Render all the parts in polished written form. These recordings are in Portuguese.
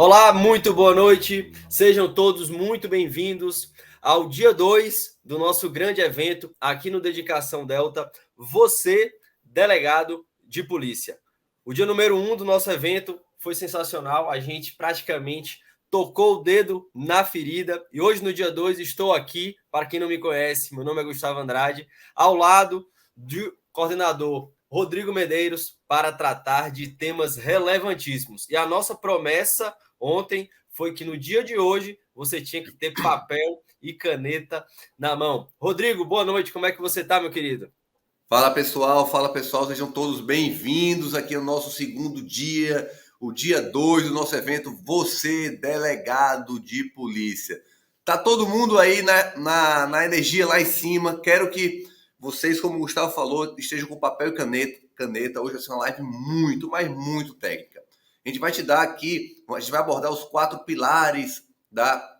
Olá, muito boa noite. Sejam todos muito bem-vindos ao dia 2 do nosso grande evento aqui no Dedicação Delta, você, delegado de polícia. O dia número 1 do nosso evento foi sensacional, a gente praticamente tocou o dedo na ferida e hoje no dia 2 estou aqui, para quem não me conhece, meu nome é Gustavo Andrade, ao lado do coordenador Rodrigo Medeiros para tratar de temas relevantíssimos. E a nossa promessa ontem foi que no dia de hoje você tinha que ter papel e caneta na mão. Rodrigo, boa noite. Como é que você está, meu querido? Fala pessoal, sejam todos bem-vindos aqui ao nosso segundo dia, o dia 2 do nosso evento Você, Delegado de Polícia. Tá todo mundo aí na energia lá em cima, quero que vocês, como o Gustavo falou, estejam com papel e caneta. Hoje vai ser uma live muito, mas muito técnica. A gente vai te dar aqui, a gente vai abordar os 4 pilares da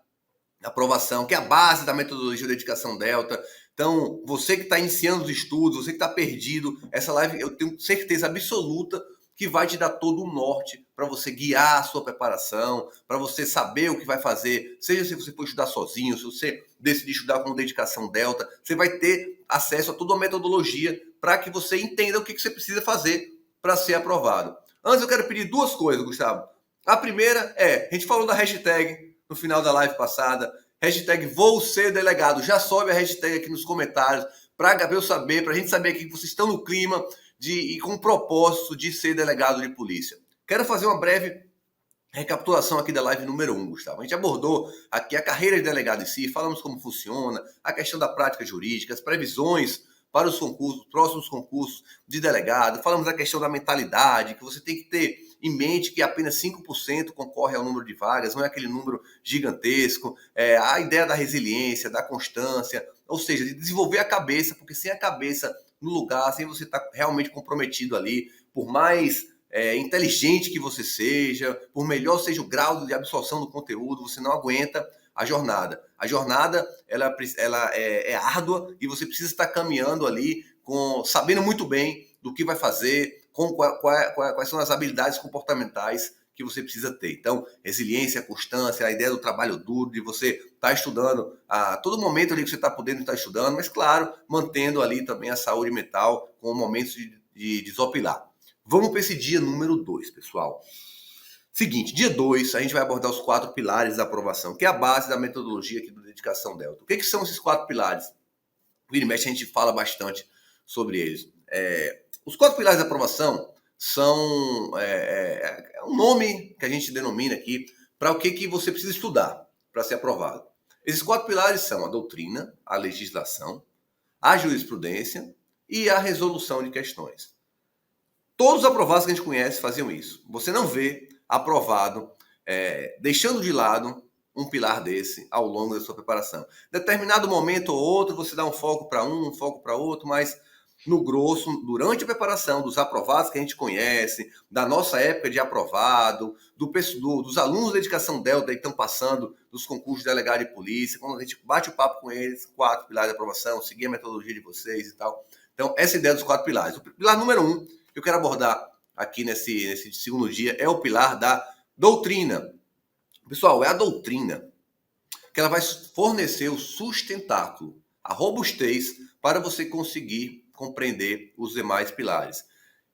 aprovação, que é a base da metodologia de dedicação delta. Então, você que está iniciando os estudos, você que está perdido, essa live eu tenho certeza absoluta que vai te dar todo o norte para você guiar a sua preparação, para você saber o que vai fazer, seja se você for estudar sozinho, se você decidir estudar com dedicação delta, você vai ter acesso a toda a metodologia para que você entenda o que você precisa fazer para ser aprovado. Antes eu quero pedir 2 coisas, Gustavo. A primeira é, a gente falou da hashtag no final da live passada, hashtag vou ser delegado, já sobe a hashtag aqui nos comentários, para eu saber, para a gente saber aqui que vocês estão no clima e com o propósito de ser delegado de polícia. Quero fazer uma breve recapitulação aqui da live número 1, Gustavo. A gente abordou aqui a carreira de delegado em si, falamos como funciona, a questão da prática jurídica, as previsões para os concursos, próximos concursos de delegado, falamos da questão da mentalidade, que você tem que ter em mente que apenas 5% concorre ao número de vagas, não é aquele número gigantesco, a ideia da resiliência, da constância, ou seja, de desenvolver a cabeça, porque sem a cabeça no lugar, sem você estar realmente comprometido ali, por mais inteligente que você seja, por melhor seja o grau de absorção do conteúdo, você não aguenta a jornada. A jornada ela é árdua e você precisa estar caminhando ali sabendo muito bem do que vai fazer, quais são as habilidades comportamentais que você precisa ter. Então, resiliência, constância, a ideia do trabalho duro, de você estar estudando a todo momento ali que você está podendo estar estudando, mas claro, mantendo ali também a saúde mental com momentos de desopilar. Vamos para esse dia número 2, pessoal. Seguinte, dia 2, a gente vai abordar os 4 pilares da aprovação, que é a base da metodologia aqui do Dedicação Delta. O que são esses 4 pilares? Vira e mexe, a gente fala bastante sobre eles. Os 4 pilares da aprovação são um nome que a gente denomina aqui para o que você precisa estudar para ser aprovado. Esses 4 pilares são a doutrina, a legislação, a jurisprudência e a resolução de questões. Todos os aprovados que a gente conhece faziam isso. Você não vê aprovado deixando de lado um pilar desse ao longo da sua preparação. Em determinado momento ou outro, você dá um foco para um foco para outro, mas no grosso, durante a preparação dos aprovados que a gente conhece, da nossa época de aprovado, dos alunos da dedicação delta que estão passando dos concursos de delegado de polícia, quando a gente bate o papo com eles, 4 pilares de aprovação, seguir a metodologia de vocês e tal. Então, essa é a ideia dos 4 pilares. O pilar número 1, que eu quero abordar aqui nesse segundo dia, é o pilar da doutrina. Pessoal, é a doutrina que ela vai fornecer o sustentáculo, a robustez para você conseguir compreender os demais pilares.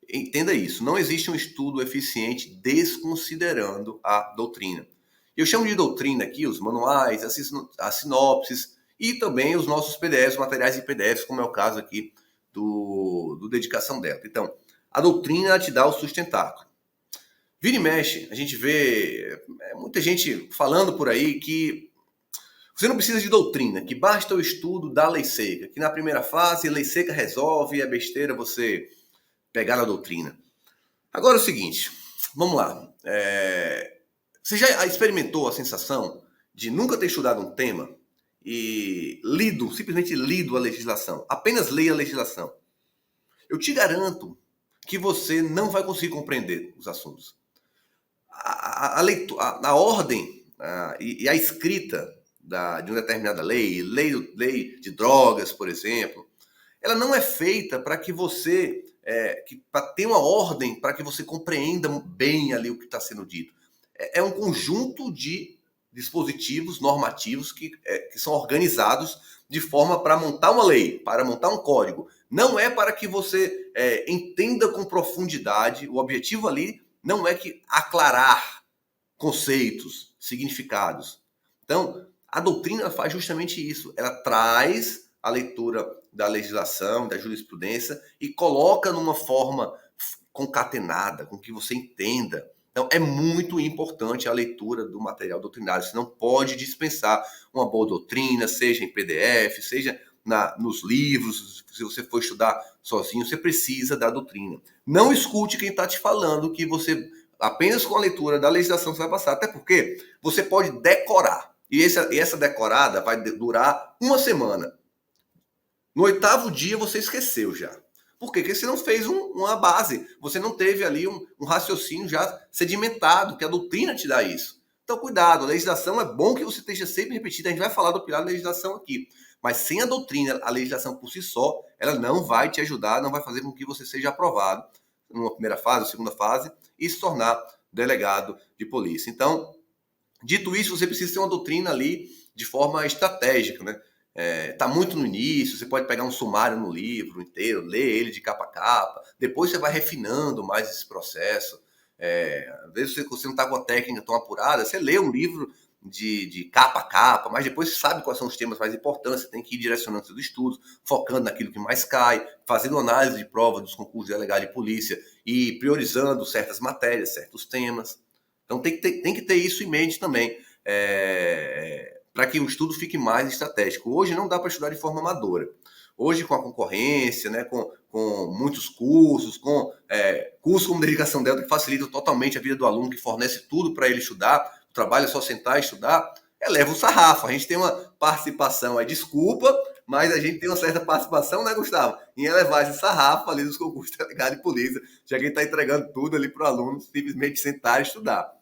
Entenda isso, não existe um estudo eficiente desconsiderando a doutrina. Eu chamo de doutrina aqui os manuais, as sinopses e também os nossos PDFs, materiais em PDFs, como é o caso aqui do Dedicação Delta. Então, a doutrina te dá o sustentáculo. Vira e mexe, a gente vê muita gente falando por aí que você não precisa de doutrina, que basta o estudo da lei seca, que na primeira fase a lei seca resolve e é besteira você pegar na doutrina. Agora é o seguinte, vamos lá. Você já experimentou a sensação de nunca ter estudado um tema e simplesmente lido a legislação? Apenas leia a legislação. Eu te garanto que você não vai conseguir compreender os assuntos. A ordem e a escrita de uma determinada lei de drogas, por exemplo, ela não é feita para que você, para ter uma ordem, para que você compreenda bem ali o que está sendo dito. é um conjunto de dispositivos normativos que são organizados de forma para montar uma lei, para montar um código. Não é para que você entenda com profundidade. O objetivo ali não é que aclarar conceitos, significados. Então, a doutrina faz justamente isso. Ela traz a leitura da legislação, da jurisprudência e coloca numa forma concatenada, com que você entenda. Então, é muito importante a leitura do material doutrinário. Você não pode dispensar uma boa doutrina, seja em PDF, seja nos livros. Se você for estudar sozinho, você precisa da doutrina. Não escute quem está te falando que você, apenas com a leitura da legislação, você vai passar. Até porque você pode decorar. E essa decorada vai durar uma semana. No 8º dia, você esqueceu já. Por quê? Porque você não fez uma base, você não teve ali um raciocínio já sedimentado, que a doutrina te dá isso. Então, cuidado, a legislação é bom que você esteja sempre repetida, a gente vai falar do pilar da legislação aqui, mas sem a doutrina, a legislação por si só, ela não vai te ajudar, não vai fazer com que você seja aprovado numa primeira fase, segunda fase, e se tornar delegado de polícia. Então, dito isso, você precisa ter uma doutrina ali de forma estratégica, né? Tá muito no início, você pode pegar um sumário no livro inteiro, ler ele de capa a capa, depois você vai refinando mais esse processo. Às vezes você não está com a técnica tão apurada, você lê um livro de capa a capa, mas depois você sabe quais são os temas mais importantes, você tem que ir direcionando seus estudos, focando naquilo que mais cai, fazendo análise de prova dos concursos de delegado de polícia e priorizando certas matérias, certos temas. Então tem que ter isso em mente também. Para que o estudo fique mais estratégico. Hoje não dá para estudar de forma amadora. Hoje, com a concorrência, né, com muitos cursos, com cursos como Dedicação Delta, que facilitam totalmente a vida do aluno, que fornece tudo para ele estudar, o trabalho é só sentar e estudar, eleva o sarrafo. A gente tem uma participação, desculpa, mas a gente tem uma certa participação, né, Gustavo, em elevar esse sarrafo ali dos concursos de delegado de polícia, já que a gente está entregando tudo ali para o aluno simplesmente sentar e estudar.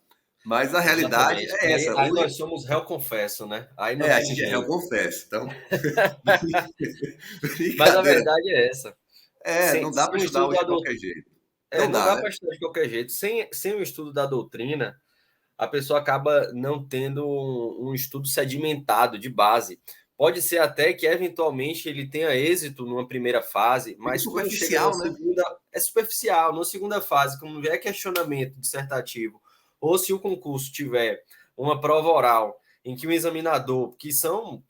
Mas a realidade é essa. Aí nós somos réu confesso, né? Aí não a tem gente é jeito. réu confesso. Então... Mas a verdade é essa. Não dá para estudar hoje de qualquer jeito. Não dá para estudar de qualquer jeito. Sem o estudo da doutrina, a pessoa acaba não tendo um estudo sedimentado de base. Pode ser até que, eventualmente, ele tenha êxito numa primeira fase, mas quando chega na segunda, é superficial. Na segunda fase, quando vier questionamento dissertativo, ou se o concurso tiver uma prova oral em que o examinador, que são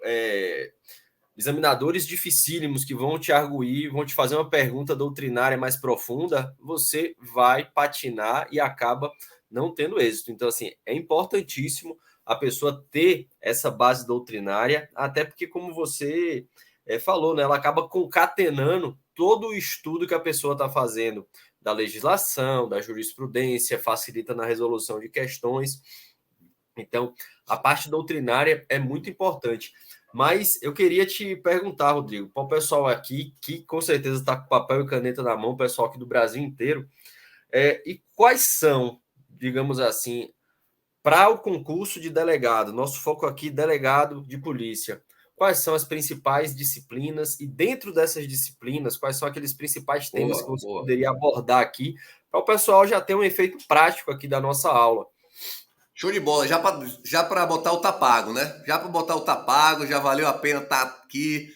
examinadores dificílimos que vão te arguir, vão te fazer uma pergunta doutrinária mais profunda, você vai patinar e acaba não tendo êxito. Então, assim, é importantíssimo a pessoa ter essa base doutrinária, até porque, como você falou, né, ela acaba concatenando todo o estudo que a pessoa está fazendo da legislação, da jurisprudência, facilita na resolução de questões. Então, a parte doutrinária é muito importante. Mas eu queria te perguntar, Rodrigo, para o pessoal aqui, que com certeza está com papel e caneta na mão, o pessoal aqui do Brasil inteiro, e quais são, digamos assim, para o concurso de delegado, nosso foco aqui, delegado de polícia, quais são as principais disciplinas e dentro dessas disciplinas, quais são aqueles principais temas que você poderia abordar aqui, para o pessoal já ter um efeito prático aqui da nossa aula. Show de bola, já para botar o tá pago, né? Já para botar o tá pago, já valeu a pena estar aqui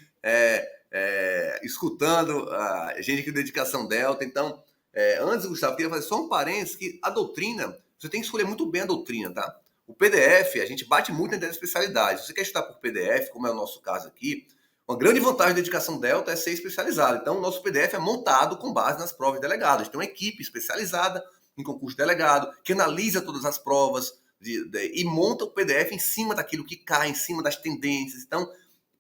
escutando a gente aqui do Dedicação Delta. Então, antes, Gustavo, eu queria fazer só um parênteses que a doutrina, você tem que escolher muito bem a doutrina, tá? O PDF, a gente bate muito na especialidade. Se você quer estudar por PDF, como é o nosso caso aqui, uma grande vantagem da Dedicação Delta é ser especializado. Então, o nosso PDF é montado com base nas provas de delegado. A gente tem uma equipe especializada em concurso de delegado, que analisa todas as provas e monta o PDF em cima daquilo que cai, em cima das tendências. Então,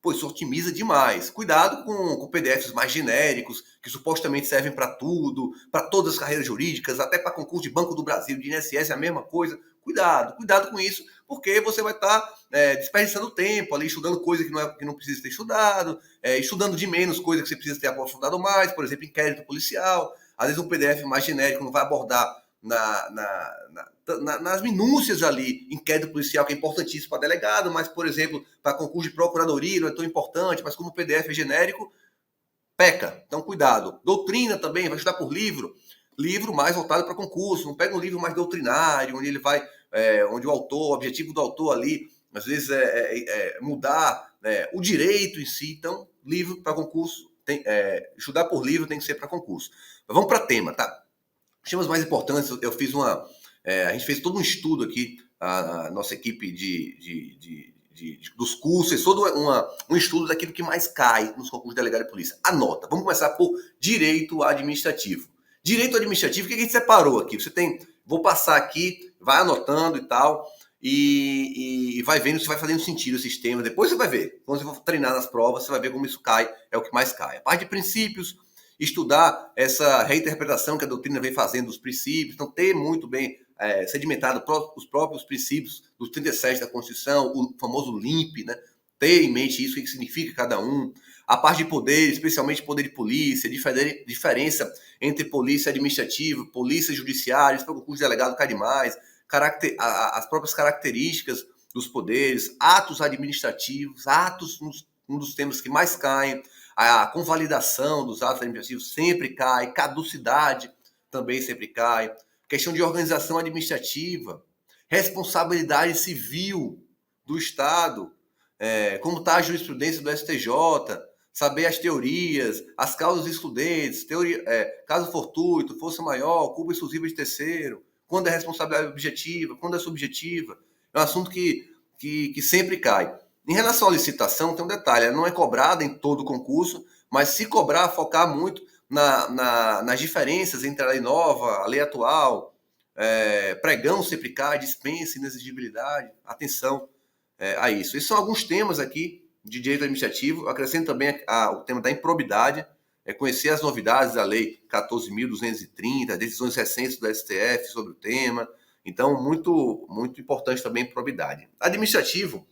isso otimiza demais. Cuidado com PDFs mais genéricos, que supostamente servem para tudo, para todas as carreiras jurídicas, até para concurso de Banco do Brasil, de INSS, é a mesma coisa. Cuidado com isso, porque você vai estar desperdiçando tempo ali, estudando coisa que não precisa ter estudado, estudando de menos coisa que você precisa ter aprofundado mais, por exemplo, inquérito policial. Às vezes um PDF mais genérico não vai abordar nas minúcias ali, inquérito policial, que é importantíssimo para delegado, mas, por exemplo, para concurso de procuradoria não é tão importante, mas como o PDF é genérico, peca. Então, cuidado. Doutrina também, vai estudar por livro mais voltado para concurso, não pega um livro mais doutrinário, onde ele vai onde o objetivo do autor ali, às vezes, é mudar o direito em si. Então, livro para concurso, estudar por livro tem que ser para concurso. Mas vamos para tema, tá? Os temas mais importantes, eu fiz a gente fez todo um estudo aqui, a nossa equipe dos cursos, fez todo um estudo daquilo que mais cai nos concursos de delegado de polícia. Anota, vamos começar por direito administrativo. Direito administrativo, o que a gente separou aqui? Vou passar aqui, vai anotando e tal, e vai vendo se vai fazendo sentido esses temas. Depois você vai ver, quando você for treinar nas provas, você vai ver como isso cai, é o que mais cai. A parte de princípios, estudar essa reinterpretação que a doutrina vem fazendo dos princípios, então ter muito bem sedimentado os próprios princípios dos 37 da Constituição, o famoso LIMP, né? Ter em mente isso, o que significa cada um. A parte de poder, especialmente poder de polícia, diferença entre polícia administrativa, polícia judiciária, para o concurso de delegado cai demais, as próprias características dos poderes, atos administrativos, um dos temas que mais caem, a convalidação dos atos administrativos sempre cai, caducidade também sempre cai, questão de organização administrativa, responsabilidade civil do Estado, como está a jurisprudência do STJ, saber as teorias, as causas excludentes, caso fortuito, força maior, culpa exclusiva de terceiro, quando é responsabilidade objetiva, quando é subjetiva. É um assunto que sempre cai. Em relação à licitação, tem um detalhe, ela não é cobrada em todo o concurso, mas se cobrar, focar muito nas diferenças entre a lei nova, a lei atual, pregão sempre cai, dispensa, inexigibilidade, atenção a isso. Esses são alguns temas aqui de direito administrativo. Eu acrescento também o tema da improbidade, conhecer as novidades da lei 14.230, decisões recentes do STF sobre o tema. Então, muito, muito importante também a improbidade. Administrativo,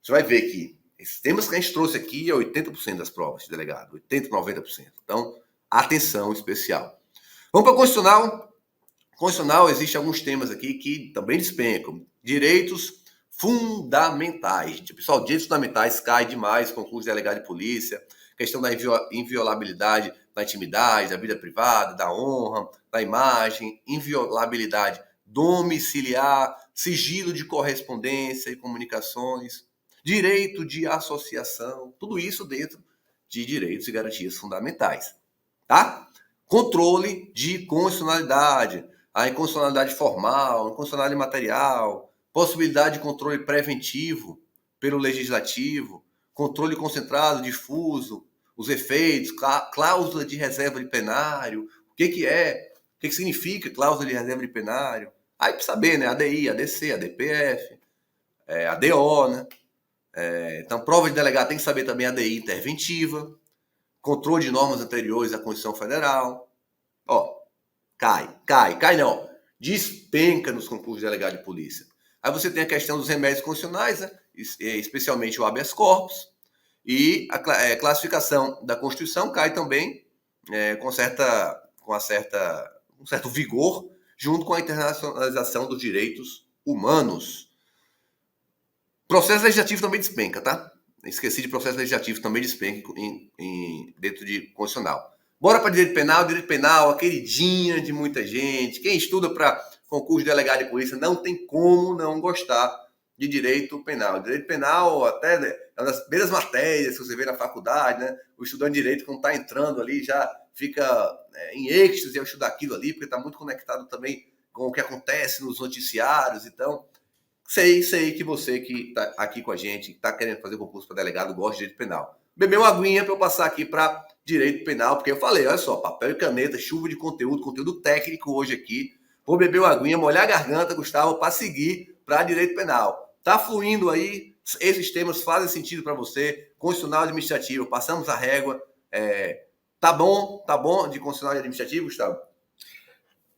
você vai ver que esses temas que a gente trouxe aqui é 80% das provas de delegado, 80%, 90%. Então, atenção especial. Vamos para o constitucional. Constitucional, existem alguns temas aqui que também despencam. Direitos fundamentais. Pessoal, direitos fundamentais cai demais com o concurso de delegado de polícia. Questão da inviolabilidade da intimidade, da vida privada, da honra, da imagem, inviolabilidade domiciliar, sigilo de correspondência e comunicações, direito de associação, tudo isso dentro de direitos e garantias fundamentais, tá? Controle de constitucionalidade, a inconstitucionalidade formal, a inconstitucionalidade material, possibilidade de controle preventivo pelo legislativo, controle concentrado, difuso, os efeitos, cláusula de reserva de plenário, o que significa cláusula de reserva de plenário. Aí para saber, né? ADI, ADC, ADPF, ADO, né? Então, prova de delegado tem que saber também a ADI interventiva, controle de normas anteriores à Constituição Federal. Cai não. Despenca nos concursos de delegado de polícia. Aí você tem a questão dos remédios constitucionais, né? Especialmente o habeas corpus, e a classificação da Constituição cai também com um certo vigor, junto com a internacionalização dos direitos humanos. Processo legislativo também despenca, tá? Esqueci de processo legislativo, também despenca dentro de constitucional. Bora para direito penal. Direito penal, a queridinha de muita gente. Quem estuda para concurso de delegado de polícia não tem como não gostar de direito penal. Direito penal, até é uma das primeiras matérias que você vê na faculdade, né? O estudante de direito, quando está entrando ali, já fica em êxtase ao estudar aquilo ali, porque está muito conectado também com o que acontece nos noticiários. Então, sei que você que está aqui com a gente, que está querendo fazer concurso para delegado, gosta de direito penal. Beber uma aguinha para eu passar aqui para direito penal, porque eu falei, olha só, papel e caneta, chuva de conteúdo técnico hoje aqui. Vou beber uma aguinha, molhar a garganta, Gustavo, para seguir para direito penal. Tá fluindo aí? Esses temas fazem sentido para você? Constitucional administrativo, passamos a régua. Tá bom de constitucional administrativo, Gustavo?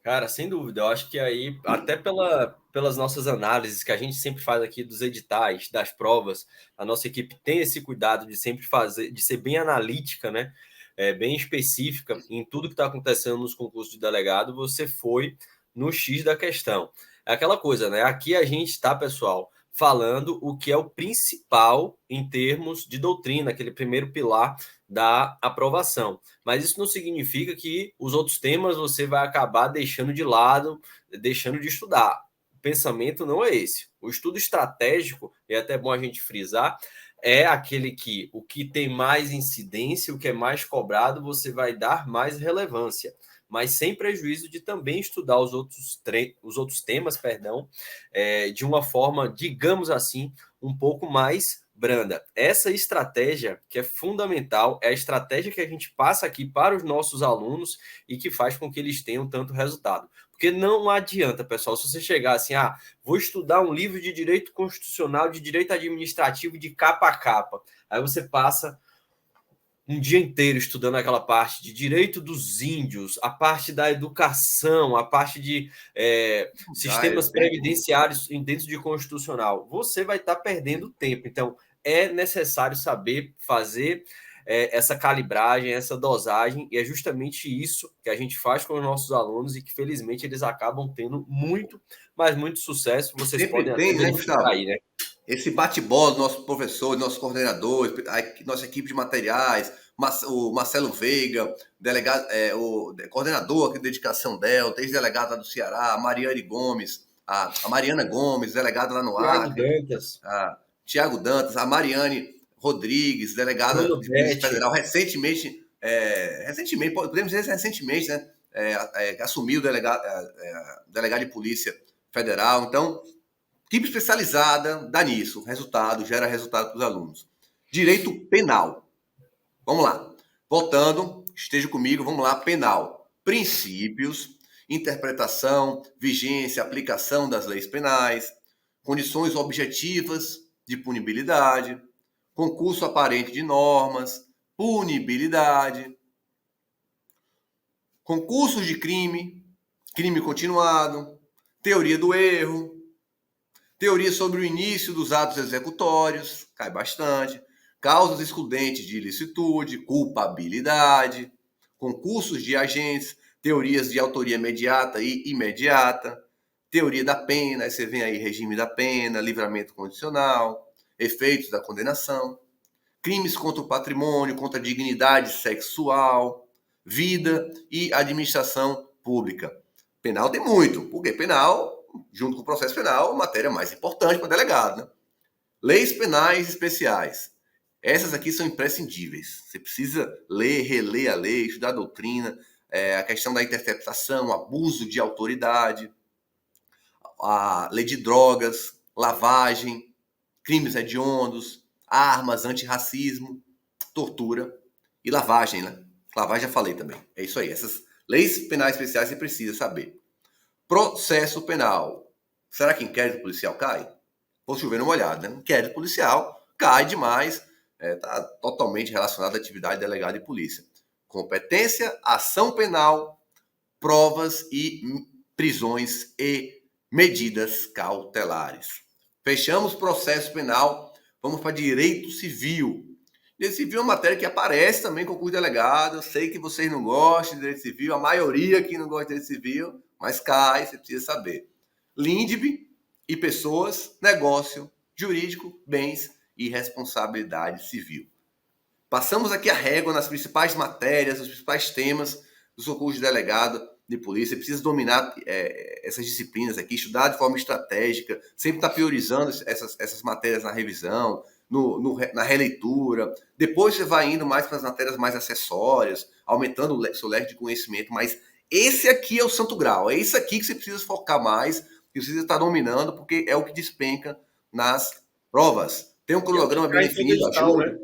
Cara, sem dúvida. Eu acho que aí, até pelas nossas análises que a gente sempre faz aqui dos editais, das provas, a nossa equipe tem esse cuidado de sempre de ser bem analítica, né? Bem específica em tudo que está acontecendo nos concursos de delegado. Você foi no X da questão. É aquela coisa, né? Aqui a gente está, pessoal, falando o que é o principal em termos de doutrina, aquele primeiro pilar da aprovação. Mas isso não significa que os outros temas você vai acabar deixando de lado, deixando de estudar. pensamento não é esse. O estudo estratégico, é até bom a gente frisar, é aquele que o que tem mais incidência, o que é mais cobrado, você vai dar mais relevância, mas sem prejuízo de também estudar os outros temas, de uma forma, digamos assim, um pouco mais branda. Essa estratégia que é fundamental, é a estratégia que a gente passa aqui para os nossos alunos e que faz com que eles tenham tanto resultado. Porque não adianta, pessoal, se você chegar assim, vou estudar um livro de direito constitucional, de direito administrativo de capa a capa. Aí você passa um dia inteiro estudando aquela parte de direito dos índios, a parte da educação, a parte de sistemas previdenciários dentro de constitucional. Você vai estar perdendo tempo. Então, é necessário saber fazer essa calibragem, essa dosagem, e é justamente isso que a gente faz com os nossos alunos e que, felizmente, eles acabam tendo muito, mas muito sucesso. Vocês podem tem, até né, Gustavo? aí, né? Esse bate-bola dos nossos professores, nossos coordenadores, nossa equipe de materiais, o Marcelo Veiga, delegado, o coordenador aqui de Dedicação Delta, ex-delegado lá do Ceará, a Mariane Gomes, a Mariana Gomes, delegada lá no Acre, Tiago Dantas, a Mariane Rodrigues, delegada de Polícia Federal, recentemente, podemos dizer recentemente, né? Assumiu o delegado de Polícia Federal. Então, equipe especializada dá nisso, gera resultado para os alunos. Direito penal. Vamos lá. Voltando, esteja comigo, vamos lá. Penal. Princípios, interpretação, vigência, aplicação das leis penais, condições objetivas de punibilidade, concurso aparente de normas, punibilidade, concursos de crime, crime continuado, teoria do erro, teoria sobre o início dos atos executórios, cai bastante, causas excludentes de ilicitude, culpabilidade, concursos de agentes, teorias de autoria imediata e imediata, teoria da pena, aí você vem aí regime da pena, livramento condicional, efeitos da condenação, crimes contra o patrimônio, contra a dignidade sexual, vida e administração pública. Penal tem muito, porque penal, junto com o processo penal, matéria mais importante para o delegado, né? Leis penais especiais. Essas aqui são imprescindíveis. Você precisa ler, reler a lei, estudar a doutrina, a questão da interceptação, abuso de autoridade, a lei de drogas, lavagem, crimes hediondos, armas, antirracismo, tortura e lavagem, né? Lavagem já falei também. É isso aí. Essas leis penais especiais você precisa saber. Processo penal. Será que inquérito policial cai? Vou chover numa olhada, né? Inquérito policial cai demais. Está totalmente relacionado à atividade de delegado de polícia. Competência, ação penal, provas e prisões e medidas cautelares. Fechamos processo penal, vamos para direito civil. Direito civil é uma matéria que aparece também com o curso de delegado. Eu sei que vocês não gostam de direito civil, a maioria aqui não gosta de direito civil, mas cai, você precisa saber. LINDB e pessoas, negócio, jurídico, bens e responsabilidade civil. Passamos aqui a régua nas principais matérias, os principais temas do seu curso de delegado de polícia. Você precisa dominar essas disciplinas aqui, estudar de forma estratégica, sempre estar priorizando essas matérias na revisão, na releitura. Depois você vai indo mais para as matérias mais acessórias, aumentando o seu leque de conhecimento, mas esse aqui é o santo grau, é isso aqui que você precisa focar mais, que você precisa estar dominando, porque é o que despenca nas provas. Tem um cronograma bem definido, ajuda. Né?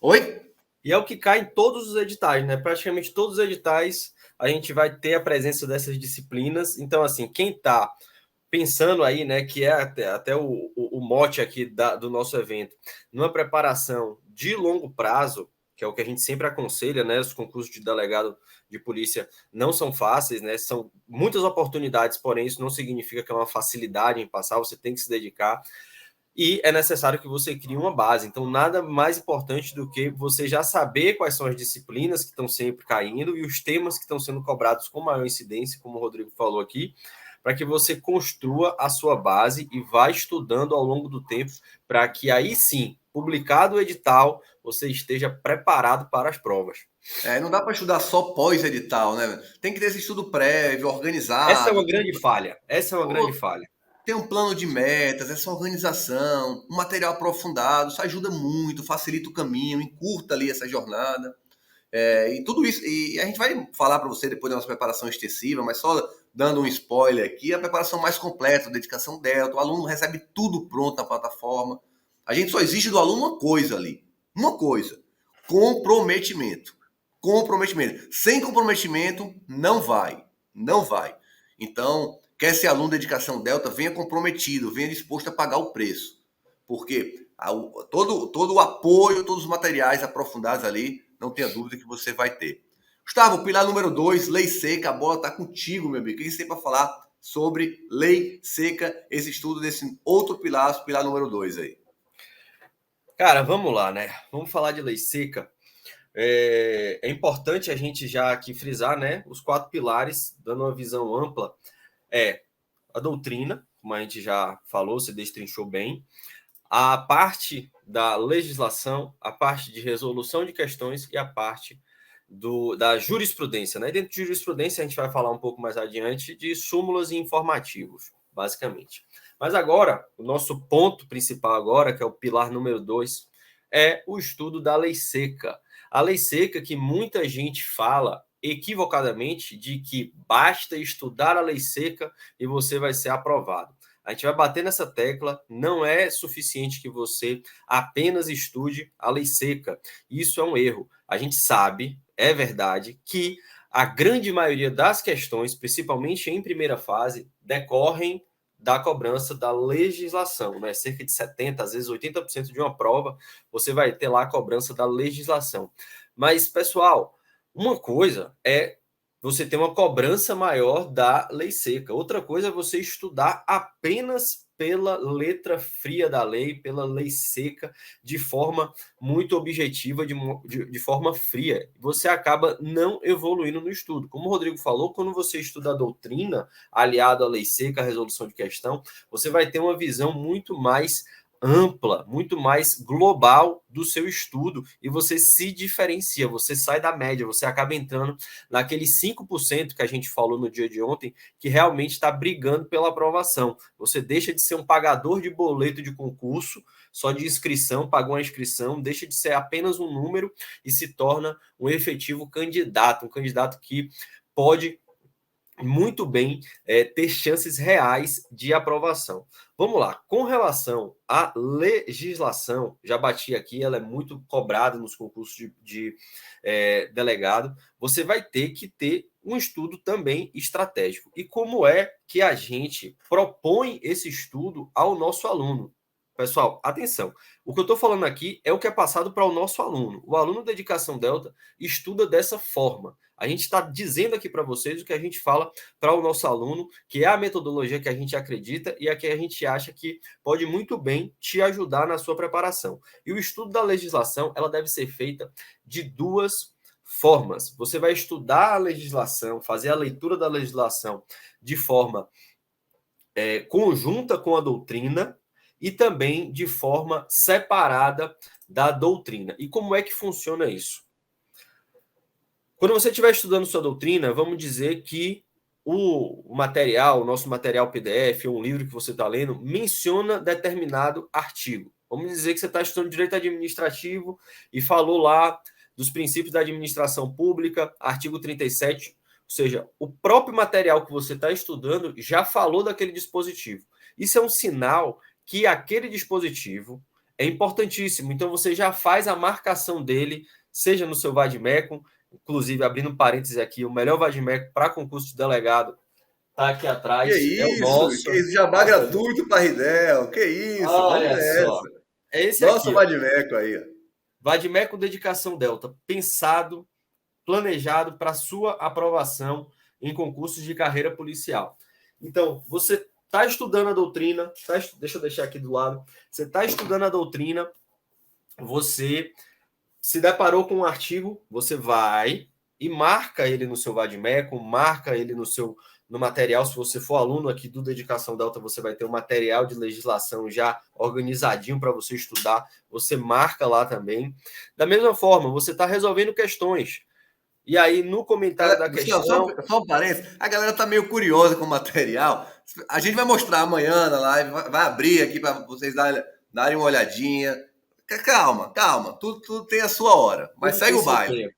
Oi? E é o que cai em todos os editais, né? Praticamente todos os editais a gente vai ter a presença dessas disciplinas. Então, assim, quem está pensando aí, né, que é até o mote aqui do nosso evento, numa preparação de longo prazo, que é o que a gente sempre aconselha, né? Os concursos de delegado de polícia não são fáceis, né? São muitas oportunidades, porém isso não significa que é uma facilidade em passar, você tem que se dedicar. E é necessário que você crie uma base. Então, nada mais importante do que você já saber quais são as disciplinas que estão sempre caindo e os temas que estão sendo cobrados com maior incidência, como o Rodrigo falou aqui, para que você construa a sua base e vá estudando ao longo do tempo, para que aí sim, publicado o edital, você esteja preparado para as provas. Não dá para estudar só pós-edital, né? Tem que ter esse estudo prévio, organizado. Essa é uma grande falha. Tem um plano de metas, essa organização, um material aprofundado, isso ajuda muito, facilita o caminho, encurta ali essa jornada. E tudo isso, e a gente vai falar para você depois da nossa preparação extensiva, mas só dando um spoiler aqui, a preparação mais completa, a dedicação Delta, o aluno recebe tudo pronto na plataforma. A gente só exige do aluno uma coisa ali, uma coisa, comprometimento. Comprometimento. Sem comprometimento, não vai. Não vai. Então, quer ser aluno de dedicação Delta, venha comprometido, venha disposto a pagar o preço. Porque todo o apoio, todos os materiais aprofundados ali, não tenha dúvida que você vai ter. Gustavo, pilar número 2, lei seca, a bola está contigo, meu amigo. O que você tem para falar sobre lei seca, esse estudo desse outro pilar número 2 aí? Cara, vamos lá, né? Vamos falar de lei seca. É importante a gente já aqui frisar, né? Os 4 pilares, dando uma visão ampla, a doutrina, como a gente já falou, você destrinchou bem, a parte da legislação, a parte de resolução de questões e a parte da jurisprudência, né? Dentro de jurisprudência, a gente vai falar um pouco mais adiante de súmulas e informativos, basicamente. Mas agora, o nosso ponto principal agora, que é o pilar número 2, é o estudo da lei seca. A lei seca que muita gente fala equivocadamente de que basta estudar a lei seca e você vai ser aprovado. A gente vai bater nessa tecla, não é suficiente que você apenas estude a lei seca. Isso é um erro. A gente sabe, é verdade, que a grande maioria das questões, principalmente em primeira fase, decorrem da cobrança da legislação, né? Cerca de 70%, às vezes 80% de uma prova, você vai ter lá a cobrança da legislação. Mas, pessoal, uma coisa é você ter uma cobrança maior da lei seca. Outra coisa é você estudar apenas pela letra fria da lei, pela lei seca, de forma muito objetiva, de forma fria. Você acaba não evoluindo no estudo. Como o Rodrigo falou, quando você estuda a doutrina, aliado à lei seca, à resolução de questão, você vai ter uma visão muito mais ampla, muito mais global do seu estudo e você se diferencia, você sai da média, você acaba entrando naqueles 5% que a gente falou no dia de ontem, que realmente está brigando pela aprovação. Você deixa de ser um pagador de boleto de concurso, só de inscrição, pagou a inscrição, deixa de ser apenas um número e se torna um efetivo candidato, um candidato que pode muito bem ter chances reais de aprovação. Vamos lá, com relação à legislação, já bati aqui, ela é muito cobrada nos concursos de delegado, você vai ter que ter um estudo também estratégico. E como é que a gente propõe esse estudo ao nosso aluno? Pessoal, atenção, o que eu estou falando aqui é o que é passado para o nosso aluno. O aluno da Dedicação Delta estuda dessa forma. A gente está dizendo aqui para vocês o que a gente fala para o nosso aluno, que é a metodologia que a gente acredita e a que a gente acha que pode muito bem te ajudar na sua preparação. E o estudo da legislação, ela deve ser feita de 2 formas. Você vai estudar a legislação, fazer a leitura da legislação de forma conjunta com a doutrina e também de forma separada da doutrina. E como é que funciona isso? Quando você estiver estudando sua doutrina, vamos dizer que o material, o nosso material PDF, ou um livro que você está lendo, menciona determinado artigo. Vamos dizer que você está estudando direito administrativo e falou lá dos princípios da administração pública, artigo 37, ou seja, o próprio material que você está estudando já falou daquele dispositivo. Isso é um sinal que aquele dispositivo é importantíssimo. Então, você já faz a marcação dele, seja no seu Vadmecum, inclusive, abrindo parênteses aqui, o melhor Vadmecum para concurso de delegado está aqui atrás. Que é o nosso. que isso, jabá gratuito para Ridel, que isso, Olha vamos nessa. só. É esse Nosso aqui. Vadmecum aí. Ó. Vadmecum Dedicação Delta, pensado, planejado para sua aprovação em concursos de carreira policial. Então, você está estudando a doutrina, deixa eu deixar aqui do lado, você está estudando a doutrina, você se deparou com um artigo, você vai e marca ele no seu Vadmecum, marca ele no material. Se você for aluno aqui do Dedicação Delta, você vai ter um material de legislação já organizadinho para você estudar. Você marca lá também. Da mesma forma, você está resolvendo questões. E aí, no comentário da questão... Só um parênteses, a galera tá meio curiosa com o material. A gente vai mostrar amanhã na live, vai abrir aqui para vocês darem uma olhadinha. Calma, calma. Tudo tem a sua hora. Mas Tudo segue tem o seu baile. tempo.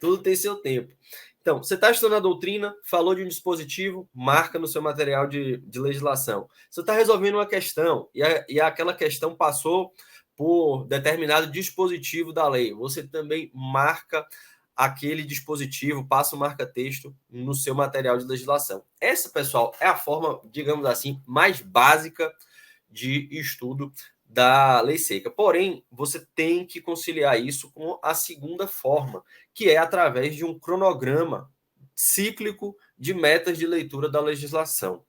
Tudo tem seu tempo. Então, você está estudando a doutrina, falou de um dispositivo, marca no seu material de legislação. Você está resolvendo uma questão e aquela questão passou por determinado dispositivo da lei. Você também marca aquele dispositivo, passa o marca-texto no seu material de legislação. Essa, pessoal, é a forma, digamos assim, mais básica de estudo da lei seca. Porém, você tem que conciliar isso com a segunda forma, que é através de um cronograma cíclico de metas de leitura da legislação.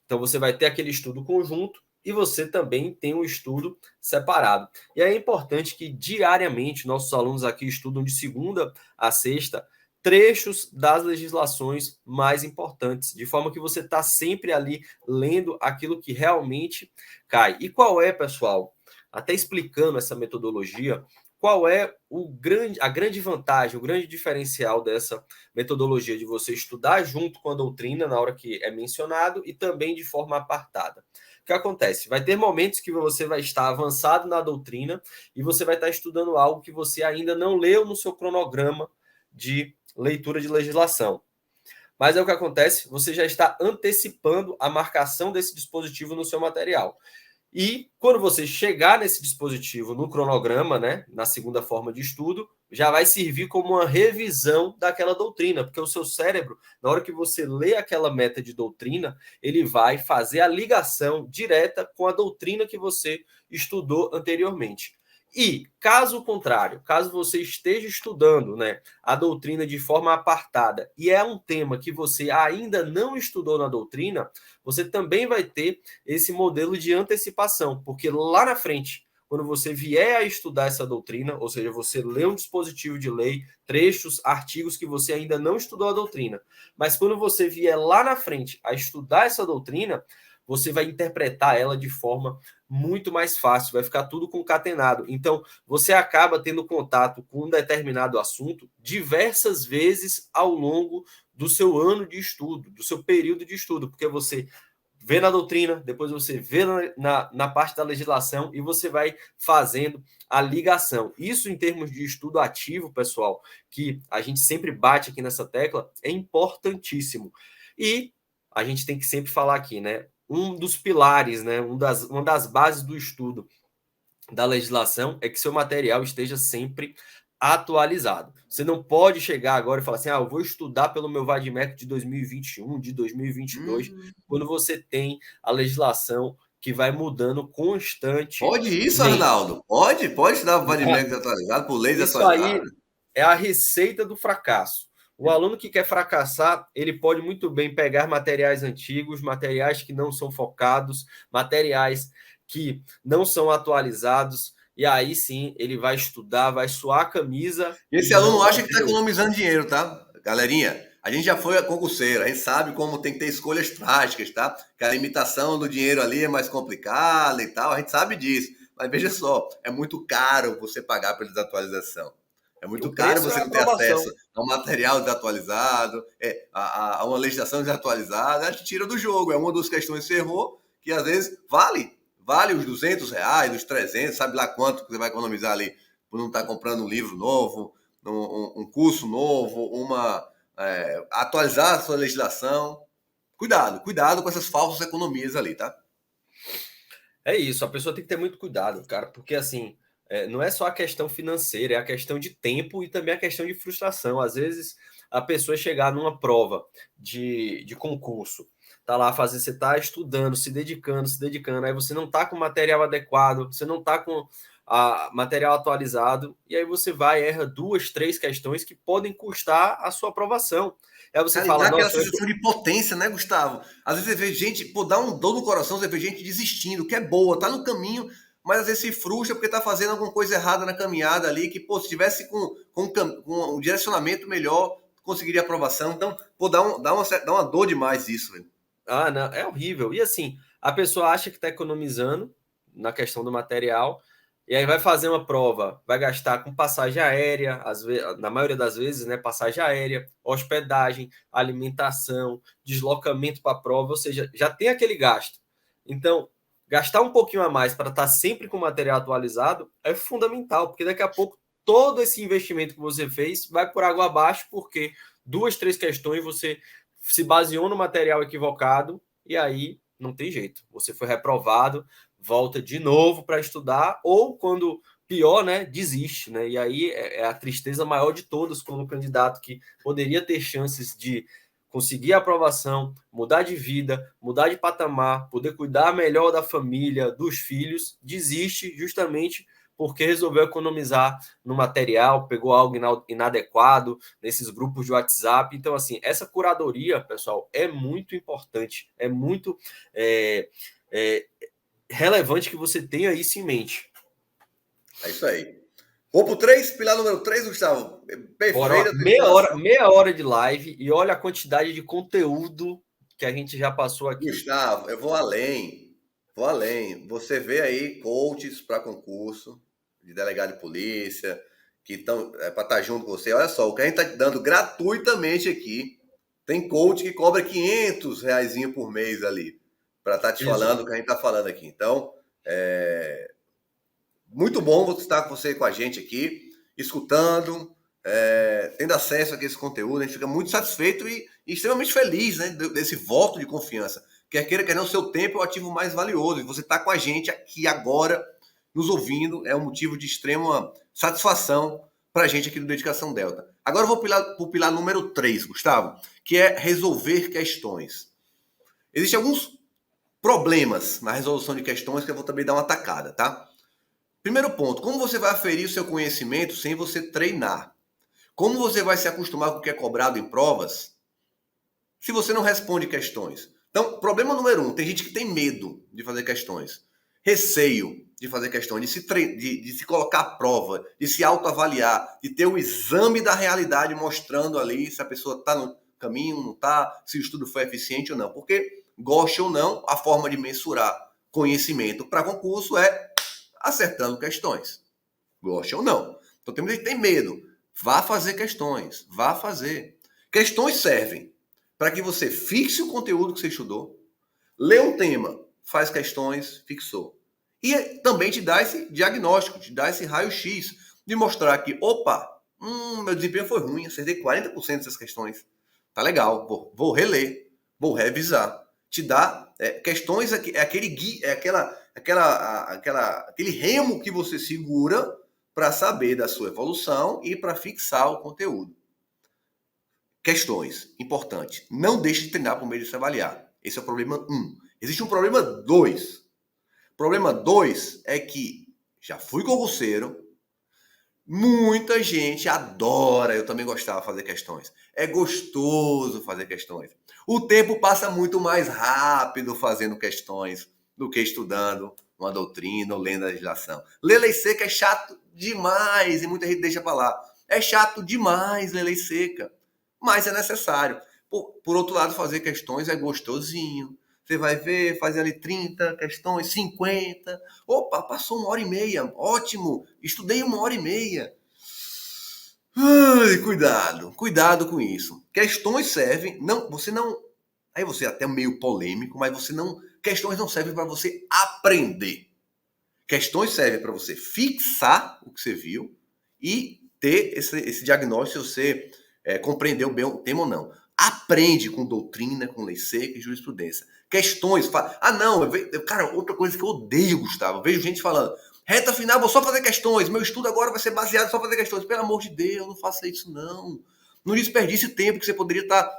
Então, você vai ter aquele estudo conjunto e você também tem um estudo separado. E é importante que diariamente nossos alunos aqui estudam de segunda a sexta trechos das legislações mais importantes, de forma que você está sempre ali lendo aquilo que realmente cai. E qual é, pessoal, até explicando essa metodologia, qual é a grande vantagem, o grande diferencial dessa metodologia de você estudar junto com a doutrina na hora que é mencionado e também de forma apartada. O que acontece? Vai ter momentos que você vai estar avançado na doutrina e você vai estar estudando algo que você ainda não leu no seu cronograma de leitura de legislação. Mas é o que acontece, você já está antecipando a marcação desse dispositivo no seu material. E quando você chegar nesse dispositivo no cronograma, né, na segunda forma de estudo, já vai servir como uma revisão daquela doutrina, porque o seu cérebro, na hora que você lê aquela meta de doutrina, ele vai fazer a ligação direta com a doutrina que você estudou anteriormente. E, caso contrário, caso você esteja estudando, né, a doutrina de forma apartada e é um tema que você ainda não estudou na doutrina, você também vai ter esse modelo de antecipação, porque lá na frente, quando você vier a estudar essa doutrina, ou seja, você lê um dispositivo de lei, trechos, artigos que você ainda não estudou a doutrina, mas quando você vier lá na frente a estudar essa doutrina, você vai interpretar ela de forma muito mais fácil, vai ficar tudo concatenado. Então, você acaba tendo contato com um determinado assunto diversas vezes ao longo do seu ano de estudo, do seu período de estudo, porque você vê na doutrina, depois você vê na parte da legislação e você vai fazendo a ligação. Isso, em termos de estudo ativo, pessoal, que a gente sempre bate aqui nessa tecla, é importantíssimo. E a gente tem que sempre falar aqui, né? Um dos pilares, né? Uma das bases do estudo da legislação é que seu material esteja sempre atualizado. Você não pode chegar agora e falar assim, eu vou estudar pelo meu VADMEC de 2021, de 2022, quando você tem a legislação que vai mudando constantemente. Pode isso, Arnaldo? Pode estudar por VADMEC desatualizado, por leis Isso aí atualizadas? é a receita do fracasso. O aluno que quer fracassar, ele pode muito bem pegar materiais antigos, materiais que não são focados, materiais que não são atualizados, e aí sim ele vai estudar, vai suar a camisa. Esse E aluno não acha que está economizando dinheiro, tá? Galerinha, a gente já foi concurseiro, a gente sabe como tem que ter escolhas trágicas, tá? Que a limitação do dinheiro ali é mais complicada e tal, a gente sabe disso. Mas veja só, é muito caro você pagar pela desatualização. É muito caro você não ter acesso a um material desatualizado, a uma legislação desatualizada, a gente tira do jogo. É uma das questões que você errou, que às vezes vale os R$ 200, os 300, sabe lá quanto que você vai economizar ali por não estar comprando um livro novo, um curso novo, atualizar a sua legislação. Cuidado com essas falsas economias ali, tá? É isso, a pessoa tem que ter muito cuidado, cara, porque assim, não é só a questão financeira, é a questão de tempo e também a questão de frustração. Às vezes, a pessoa chegar numa prova de concurso, tá lá fazendo, você tá estudando, se dedicando, aí você não tá com o material adequado, você não tá com material atualizado, e aí você vai, erra 2, 3 questões que podem custar a sua aprovação. Aí você Cara, e fala, dá aquela nossa, sensação de potência, né, Gustavo? Às vezes você vê gente, dá um dor no coração, você vê gente desistindo, que é boa, tá no caminho, mas às vezes se frustra porque tá fazendo alguma coisa errada na caminhada ali, que, se tivesse com um direcionamento melhor, conseguiria aprovação. Então, dá uma dor demais isso, velho. não, é horrível. E assim, a pessoa acha que está economizando na questão do material, E aí vai fazer uma prova, vai gastar com passagem aérea, na maioria das vezes, né? Passagem aérea, hospedagem, alimentação, deslocamento para a prova, ou seja, já tem aquele gasto. Então, gastar um pouquinho a mais para estar sempre com o material atualizado é fundamental, porque daqui a pouco todo esse investimento que você fez vai por água abaixo, porque 2, 3 questões você se baseou no material equivocado e aí não tem jeito. Você foi reprovado, volta de novo para estudar, ou quando pior, né, desiste, né? E aí é a tristeza maior de todas como candidato que poderia ter chances de conseguir a aprovação, mudar de vida, mudar de patamar, poder cuidar melhor da família, dos filhos, desiste justamente porque resolveu economizar no material, pegou algo inadequado nesses grupos de WhatsApp. Então, assim, essa curadoria, pessoal, é muito importante, é muito é, relevante que você tenha isso em mente. É isso aí. Vou pro 3, pilar número 3, Gustavo. Bora, Perfeita meia hora de live e olha a quantidade de conteúdo que a gente já passou aqui. Gustavo, eu vou além. Vou além. Você vê aí coaches para concurso de delegado de polícia que estão para estar junto com você. Olha só, o que a gente está dando gratuitamente aqui. Tem coach que cobra R$ 500 por mês ali para estar te falando o que a gente está falando aqui. Então, muito bom estar com você com a gente aqui, escutando, tendo acesso a esse conteúdo. A gente fica muito satisfeito e extremamente feliz, né, desse voto de confiança. Quer queira, quer não, o seu tempo é o ativo mais valioso. E você está com a gente aqui agora, nos ouvindo, é um motivo de extrema satisfação para a gente aqui do Dedicação Delta. Agora eu vou para o pilar número 3, Gustavo, que é resolver questões. Existem alguns problemas na resolução de questões que eu vou também dar uma tacada, tá? Primeiro ponto, como você vai aferir o seu conhecimento sem você treinar? Como você vai se acostumar com o que é cobrado em provas se você não responde questões? Então, problema número 1, tem gente que tem medo de fazer questões. Receio de fazer questões, de se colocar à prova, de se autoavaliar, de ter o exame da realidade mostrando ali se a pessoa está no caminho, não está, se o estudo foi eficiente ou não. Porque, goste ou não, a forma de mensurar conhecimento para concurso é acertando questões. Goste ou não. Então tem gente que tem medo. Vá fazer questões. Vá fazer. Questões servem para que você fixe o conteúdo que você estudou, lê um tema, faz questões, fixou. E também te dá esse diagnóstico, te dá esse raio-x de mostrar que, opa, meu desempenho foi ruim, acertei 40% dessas questões. Tá legal, vou reler, vou revisar. Te dá questões, aquele remo que você segura para saber da sua evolução e para fixar o conteúdo. Questões, importante. Não deixe de treinar por meio de se avaliar. Esse é o problema 1. Existe um problema 2. Problema 2 é que já fui concurseiro, muita gente adora, eu também gostava de fazer questões. É gostoso fazer questões. O tempo passa muito mais rápido fazendo questões do que estudando uma doutrina ou lendo a legislação. Ler lei seca é chato demais e muita gente deixa pra lá. É chato demais ler lei seca, mas é necessário. Por outro lado, fazer questões é gostosinho. Você vai ver, fazer ali 30 questões, 50. Opa, passou 1h30. Ótimo, estudei 1h30. Ai, cuidado com isso. Questões servem, você não... Aí você é até meio polêmico, mas questões não servem para você aprender. Questões servem para você fixar o que você viu e ter esse diagnóstico se você compreendeu bem o tema ou não. Aprende com doutrina, com lei seca e jurisprudência. Questões... Cara, outra coisa que eu odeio, Gustavo. Eu vejo gente falando, reta final, vou só fazer questões. Meu estudo agora vai ser baseado em só fazer questões. Pelo amor de Deus, não faça isso, não. Não desperdice tempo que você poderia estar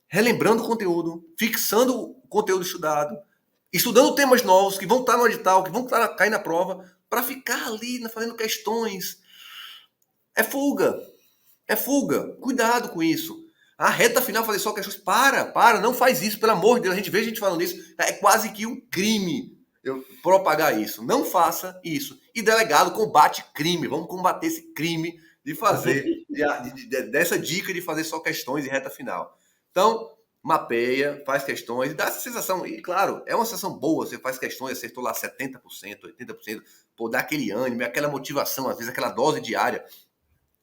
relembrando o conteúdo, fixando o conteúdo estudado, estudando temas novos que vão estar no edital, que vão cair na prova, para ficar ali fazendo questões. É fuga. Cuidado com isso. A reta final fazer só questões. Para, não faz isso, pelo amor de Deus. A gente vê gente falando isso. É quase que um crime eu propagar isso. Não faça isso. E delegado combate crime. Vamos combater esse crime de fazer, dessa dica de fazer só questões em reta final. Então, mapeia, faz questões, dá essa sensação. E, claro, é uma sensação boa. Você faz questões, acertou lá 70%, 80%, pô, dá aquele ânimo, aquela motivação, às vezes aquela dose diária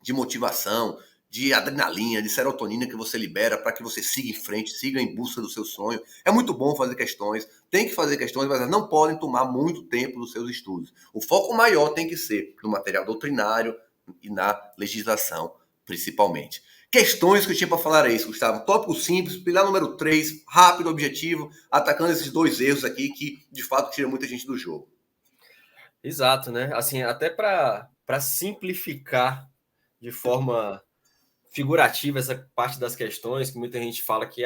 de motivação, de adrenalina, de serotonina que você libera para que você siga em frente, siga em busca do seu sonho. É muito bom fazer questões, tem que fazer questões, mas elas não podem tomar muito tempo dos seus estudos. O foco maior tem que ser no material doutrinário e na legislação, principalmente. Questões que eu tinha para falar é isso, Gustavo. Tópico simples, pilar número 3, rápido, objetivo, atacando esses dois erros aqui que, de fato, tiram muita gente do jogo. Exato, né? Assim, até para simplificar de forma figurativa essa parte das questões, que muita gente fala que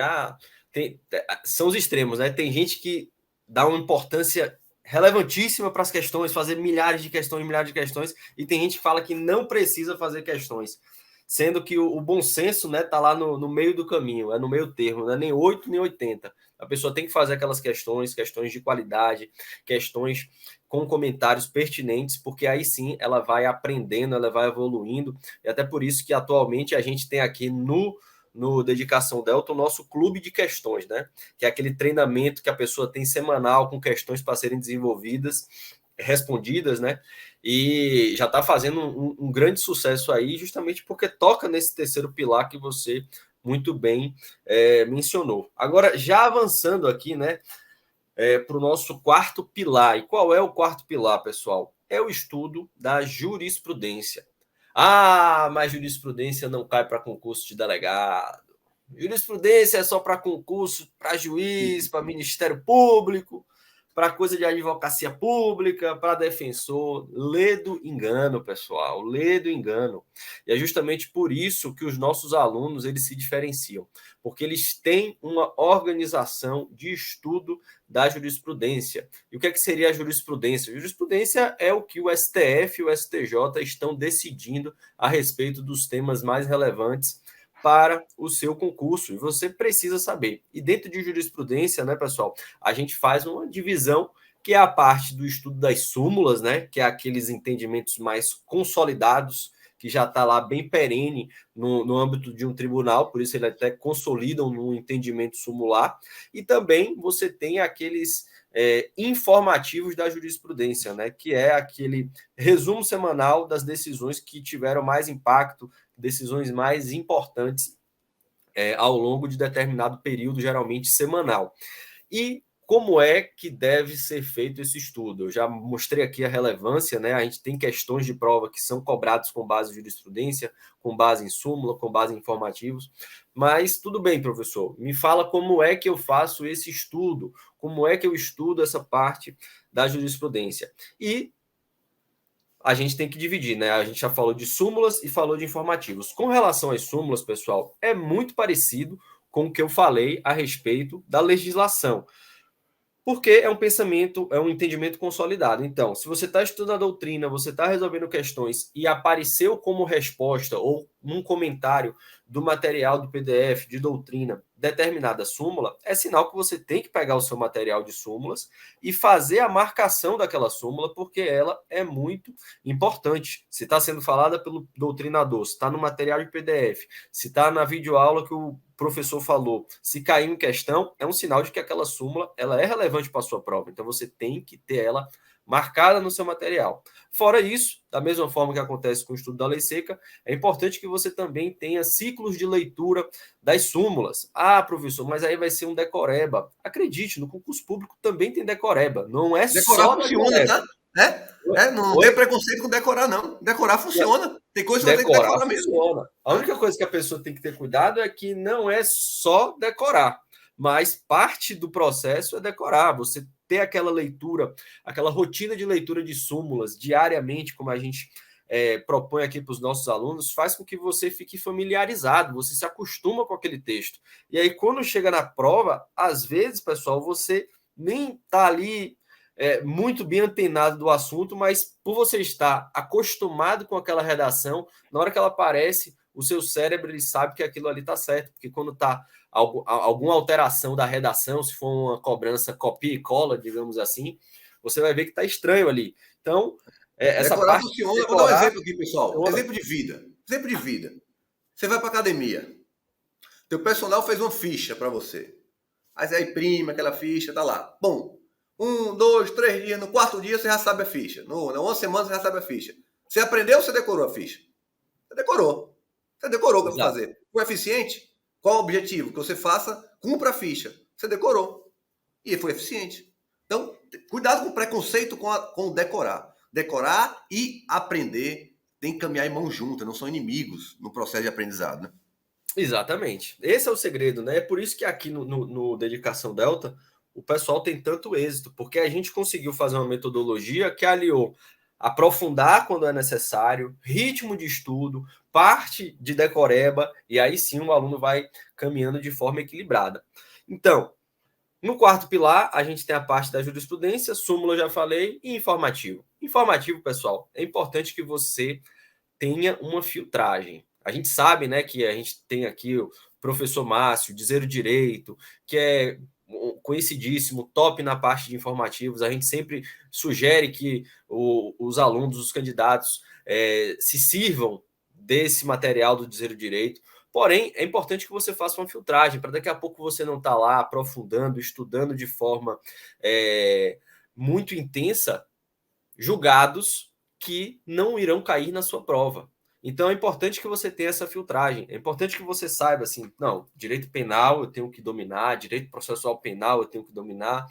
são os extremos, né? Tem gente que dá uma importância relevantíssima para as questões, fazer milhares de questões, e tem gente que fala que não precisa fazer questões, sendo que o bom senso, né, tá lá no meio do caminho, é no meio termo, não é nem 8 nem 80. A pessoa tem que fazer aquelas questões de qualidade, questões com comentários pertinentes, porque aí sim ela vai aprendendo, ela vai evoluindo, e até por isso que atualmente a gente tem aqui no Dedicação Delta o nosso clube de questões, né? Que é aquele treinamento que a pessoa tem semanal com questões para serem desenvolvidas, respondidas, né? E já está fazendo um grande sucesso aí, justamente porque toca nesse terceiro pilar que você muito bem mencionou. Agora, já avançando aqui, né, para o nosso quarto pilar. E qual é o quarto pilar, pessoal? É o estudo da jurisprudência. Ah, mas jurisprudência não cai para concurso de delegado. Jurisprudência é só para concurso, para juiz, para Ministério Público, para coisa de advocacia pública, para defensor. Lê do engano, pessoal, lê do engano. E é justamente por isso que os nossos alunos eles se diferenciam, porque eles têm uma organização de estudo da jurisprudência. E o que seria a jurisprudência? A jurisprudência é o que o STF e o STJ estão decidindo a respeito dos temas mais relevantes para o seu concurso, e você precisa saber. E dentro de jurisprudência, né, pessoal, a gente faz uma divisão que é a parte do estudo das súmulas, né, que é aqueles entendimentos mais consolidados, que já está lá bem perene no âmbito de um tribunal, por isso ele até consolidam no entendimento sumular, e também você tem aqueles informativos da jurisprudência, né, que é aquele resumo semanal das decisões que tiveram mais impacto, decisões mais importantes ao longo de determinado período, geralmente semanal. E como é que deve ser feito esse estudo? Eu já mostrei aqui a relevância, né? A gente tem questões de prova que são cobradas com base em jurisprudência, com base em súmula, com base em informativos, mas tudo bem, professor, me fala como é que eu faço esse estudo, como é que eu estudo essa parte da jurisprudência. E a gente tem que dividir, né? A gente já falou de súmulas e falou de informativos. Com relação às súmulas, pessoal, é muito parecido com o que eu falei a respeito da legislação. Porque é um pensamento, é um entendimento consolidado. Então, se você está estudando a doutrina, você está resolvendo questões e apareceu como resposta ou num comentário do material do PDF de doutrina determinada súmula, é sinal que você tem que pegar o seu material de súmulas e fazer a marcação daquela súmula, porque ela é muito importante. Se está sendo falada pelo doutrinador, se está no material de PDF, se está na videoaula que o professor falou, se cair em questão, é um sinal de que aquela súmula ela é relevante para a sua prova. Então, você tem que ter ela marcada no seu material. Fora isso, da mesma forma que acontece com o estudo da lei seca, é importante que você também tenha ciclos de leitura das súmulas. Ah, professor, mas aí vai ser um decoreba. Acredite, no concurso público também tem decoreba. Não é Decorar só funciona, decoreba. tá? Não tem preconceito com decorar, não. Decorar funciona. Tem coisa que você vai ter que decorar mesmo. Funciona. A única coisa que a pessoa tem que ter cuidado é que não é só decorar, mas parte do processo é decorar. Você ter aquela leitura, aquela rotina de leitura de súmulas diariamente, como a gente propõe aqui para os nossos alunos, faz com que você fique familiarizado, você se acostuma com aquele texto. E aí, quando chega na prova, às vezes, pessoal, você nem está ali muito bem antenado do assunto, mas por você estar acostumado com aquela redação, na hora que ela aparece, o seu cérebro ele sabe que aquilo ali está certo, porque quando está alguma alteração da redação, se for uma cobrança copia e cola, digamos assim, você vai ver que está estranho ali. Então, essa decorar parte funciona. decorar, vou dar um exemplo aqui, pessoal. funciona. Exemplo de vida. Você vai para academia. Teu personal fez uma ficha para você. Aí você imprime aquela ficha, tá lá. Bom, 1, 2, 3 dias, no quarto dia você já sabe a ficha. Na uma semana você já sabe a ficha. Você aprendeu ou você decorou a ficha? Você decorou. Você decorou o que eu vou Exato. fazer. Foi eficiente? Qual o objetivo? Que você faça, cumpra a ficha. Você decorou. E foi eficiente. Então, cuidado com o preconceito com o decorar. Decorar e aprender tem que caminhar em mão junta, não são inimigos no processo de aprendizado, né? Exatamente. Esse é o segredo, né? É por isso que aqui no Dedicação Delta o pessoal tem tanto êxito, porque a gente conseguiu fazer uma metodologia que aliou aprofundar quando é necessário, ritmo de estudo, parte de decoreba, e aí sim o aluno vai caminhando de forma equilibrada. Então, no quarto pilar, a gente tem a parte da jurisprudência, súmula eu já falei, e informativo. Informativo, pessoal, é importante que você tenha uma filtragem. A gente sabe, né, que a gente tem aqui o professor Márcio, Dizer o Direito, que é conhecidíssimo, top na parte de informativos. A gente sempre sugere que os alunos, os candidatos, se sirvam desse material do Dizer o Direito. Porém, é importante que você faça uma filtragem, para daqui a pouco você não estar tá lá aprofundando, estudando de forma muito intensa, julgados que não irão cair na sua prova. Então é importante que você tenha essa filtragem. É importante que você saiba assim, não, direito penal eu tenho que dominar, direito processual penal eu tenho que dominar.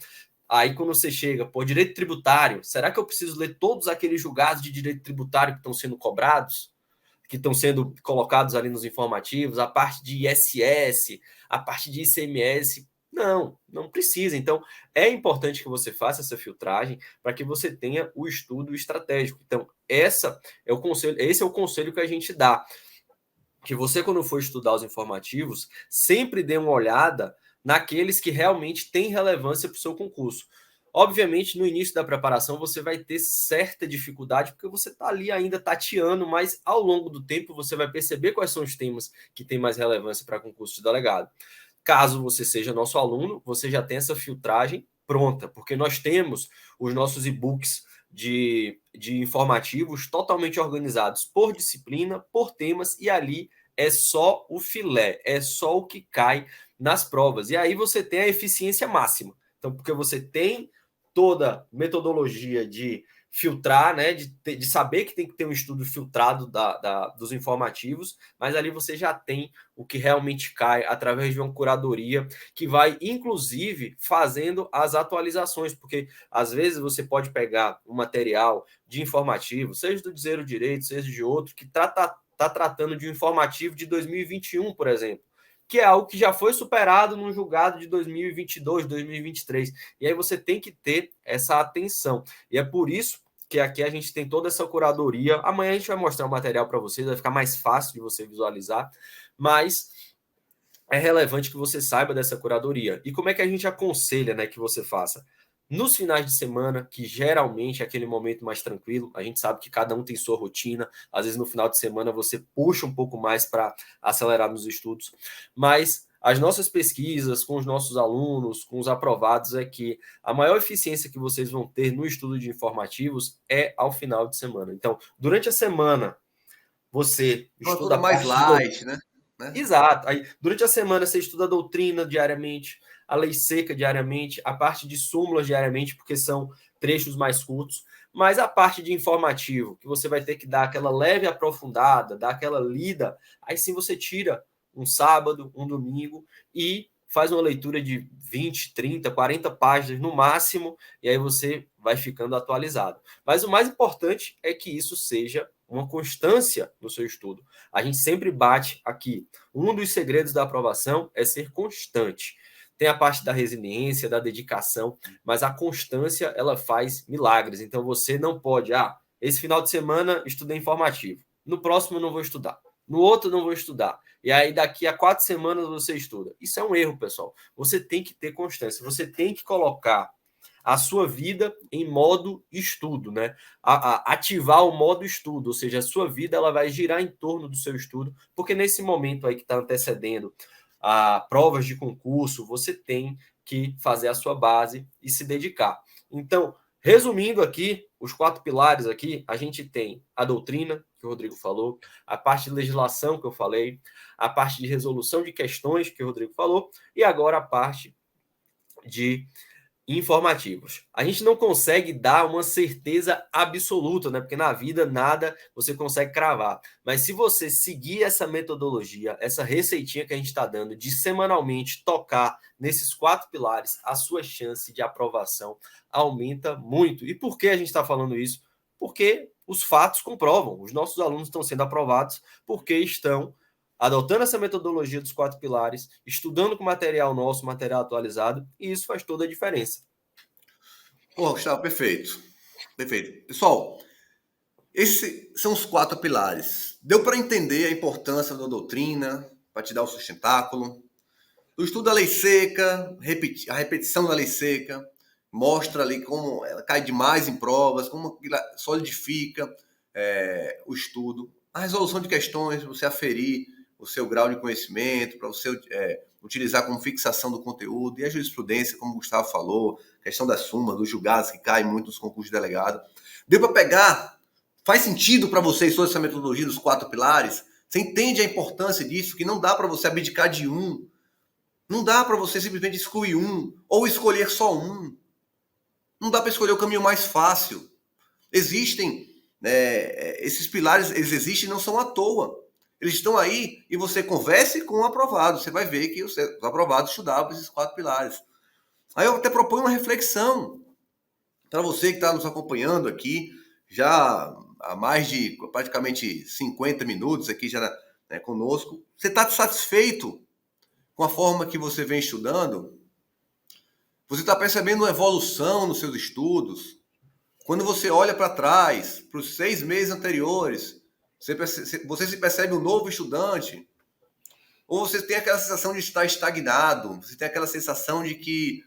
Aí quando você chega, por direito tributário, será que eu preciso ler todos aqueles julgados de direito tributário que estão sendo cobrados? Que estão sendo colocados ali nos informativos, a parte de ISS, a parte de ICMS. Não precisa. Então, é importante que você faça essa filtragem para que você tenha o estudo estratégico. Então, esse é o conselho que a gente dá. Que você, quando for estudar os informativos, sempre dê uma olhada naqueles que realmente têm relevância para o seu concurso. Obviamente, no início da preparação, você vai ter certa dificuldade, porque você está ali ainda tateando, mas ao longo do tempo você vai perceber quais são os temas que têm mais relevância para concurso de delegado. Caso você seja nosso aluno, você já tem essa filtragem pronta, porque nós temos os nossos e-books de informativos totalmente organizados por disciplina, por temas, e ali é só o filé, é só o que cai nas provas. E aí você tem a eficiência máxima. Então, porque você tem toda metodologia de filtrar, né, de saber que tem que ter um estudo filtrado dos informativos, mas ali você já tem o que realmente cai através de uma curadoria que vai, inclusive, fazendo as atualizações, porque às vezes você pode pegar um material de informativo, seja do Dizer o Direito, seja de outro, que tá tratando de um informativo de 2021, por exemplo, que é algo que já foi superado no julgado de 2022, 2023. E aí você tem que ter essa atenção. E é por isso que aqui a gente tem toda essa curadoria. Amanhã a gente vai mostrar o material para vocês, vai ficar mais fácil de você visualizar, mas é relevante que você saiba dessa curadoria. E como é que a gente aconselha, né, que você faça? Nos finais de semana, que geralmente é aquele momento mais tranquilo, a gente sabe que cada um tem sua rotina, às vezes no final de semana você puxa um pouco mais para acelerar nos estudos, mas as nossas pesquisas com os nossos alunos, com os aprovados, é que a maior eficiência que vocês vão ter no estudo de informativos é ao final de semana. Então, durante a semana, você Uma estuda coisa a mais parte de light, né? Exato. Aí, durante a semana, você estuda a doutrina diariamente, a lei seca diariamente, a parte de súmulas diariamente, porque são trechos mais curtos, mas a parte de informativo, que você vai ter que dar aquela leve aprofundada, dar aquela lida, aí sim você tira um sábado, um domingo e faz uma leitura de 20, 30, 40 páginas no máximo, e aí você vai ficando atualizado. Mas o mais importante é que isso seja uma constância no seu estudo. A gente sempre bate aqui. Um dos segredos da aprovação é ser constante. Tem a parte da resiliência, da dedicação, mas a constância ela faz milagres. Então você não pode, esse final de semana estudei informativo, no próximo eu não vou estudar, no outro eu não vou estudar, e aí daqui a 4 semanas você estuda. Isso é um erro, pessoal. Você tem que ter constância, você tem que colocar a sua vida em modo estudo, né? Ativar o modo estudo, ou seja, a sua vida ela vai girar em torno do seu estudo, porque nesse momento aí que está antecedendo a provas de concurso, você tem que fazer a sua base e se dedicar. Então, Resumindo aqui, os 4 pilares aqui, a gente tem a doutrina, que o Rodrigo falou, a parte de legislação, que eu falei, a parte de resolução de questões, que o Rodrigo falou, e agora a parte de informativos. A gente não consegue dar uma certeza absoluta, né? Porque na vida nada você consegue cravar. Mas se você seguir essa metodologia, essa receitinha que a gente está dando de semanalmente tocar nesses 4 pilares, a sua chance de aprovação aumenta muito. E por que a gente está falando isso? Porque os fatos comprovam. Os nossos alunos estão sendo aprovados porque estão adotando essa metodologia dos 4 pilares, estudando com material nosso, material atualizado, e isso faz toda a diferença. Pô, Gustavo, perfeito. Perfeito. Pessoal, esses são os 4 pilares. Deu para entender a importância da doutrina, para te dar o sustentáculo. O estudo da lei seca, a repetição da lei seca, mostra ali como ela cai demais em provas, como ela solidifica o estudo. A resolução de questões, você aferir o seu grau de conhecimento, para você utilizar como fixação do conteúdo. E a jurisprudência, como o Gustavo falou, questão das sumas, dos julgados que caem muito nos concursos de delegado. Deu para pegar? Faz sentido para vocês toda essa metodologia dos 4 pilares? Você entende a importância disso? Que não dá para você abdicar de um. Não dá para você simplesmente excluir um ou escolher só um. Não dá para escolher o caminho mais fácil. Existem, esses pilares, eles existem e não são à toa. Eles estão aí e você converse com o aprovado. Você vai ver que os aprovados estudavam esses 4 pilares. Aí eu até proponho uma reflexão para você que está nos acompanhando aqui, já há mais de praticamente 50 minutos aqui já conosco. Você está satisfeito com a forma que você vem estudando? Você está percebendo uma evolução nos seus estudos? Quando você olha para trás, para os 6 meses anteriores, você se percebe um novo estudante? Ou você tem aquela sensação de estar estagnado? Você tem aquela sensação de que,